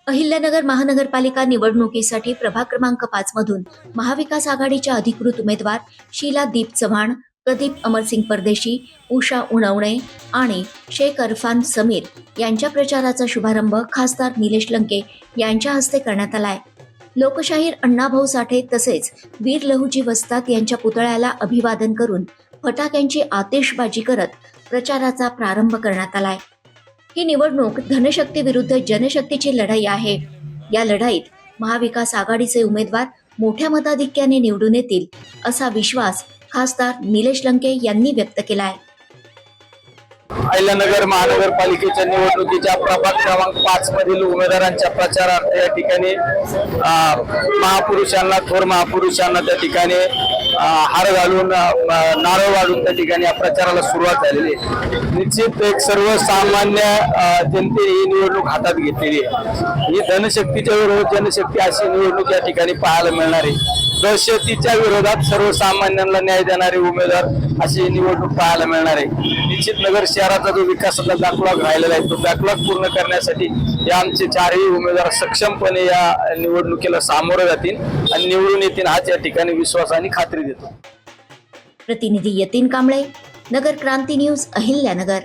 अहिल्यानगर महानगरपालिका निवडणुकीसाठी प्रभाग क्रमांक 5 मधून महाविकास आघाडीच्या अधिकृत उमेदवार शीला दीप चव्हाण, प्रदीप अमरसिंग परदेशी, उषा उणवणे आणि शेख अरफान समीर यांच्या प्रचाराचा शुभारंभ खासदार निलेश लंके यांच्या हस्ते करण्यात आलाय। लोकशाहीर अण्णाभाऊ साठे तसेच वीर लहुजी वस्ताद यांच्या पुतळ्याला अभिवादन करून फटाक्यांची आतिषबाजी करत प्रचाराचा प्रारंभ करण्यात आलाय। ही निवडणूक धनशक्ती विरुद्ध जनशक्तीची लढाई आहे। या लढाईत महाविकास आघाडीचे उमेदवार मोठ्या मताधिक्याने निवडून येतील असा विश्वास खासदार निलेश लंके यांनी व्यक्त केलाय। अहिल्यानगर महानगरपालिकेच्या निवडणुकीच्या प्रभाग क्रमांक 5 मधील उमेदवारांच्या प्रचारार्थ या ठिकाणी महापुरुषांना, थोर महापुरुषांना त्या ठिकाणी हार घालून नारळ वाढून त्या ठिकाणी या प्रचाराला सुरुवात झालेली आहे। निश्चित एक सर्वसामान्य जनतेने ही निवडणूक हातात घेतलेली आहे। ही धनशक्तीच्या विरोधात जनशक्ती अशी निवडणूक या ठिकाणी पाहायला मिळणार आहे। दहशतीच्या विरोधात सर्वसामान्यांना न्याय देणारे उमेदवार अशी निवडणूक पाहायला मिळणार आहे। निश्चित नगर शहराचा जो विकासाचा बॅकलॉग राहिलेला आहे तो बॅकलॉग पूर्ण करण्यासाठी या आमचे चारही उमेदवार सक्षमपणे या निवडणुकीला सामोरे जातील आणि निवडून येतील हाच या ठिकाणी विश्वास आणि खात्री देतो। प्रतिनिधी यतीन कांबळे, नगर क्रांती न्यूज, अहिल्यानगर।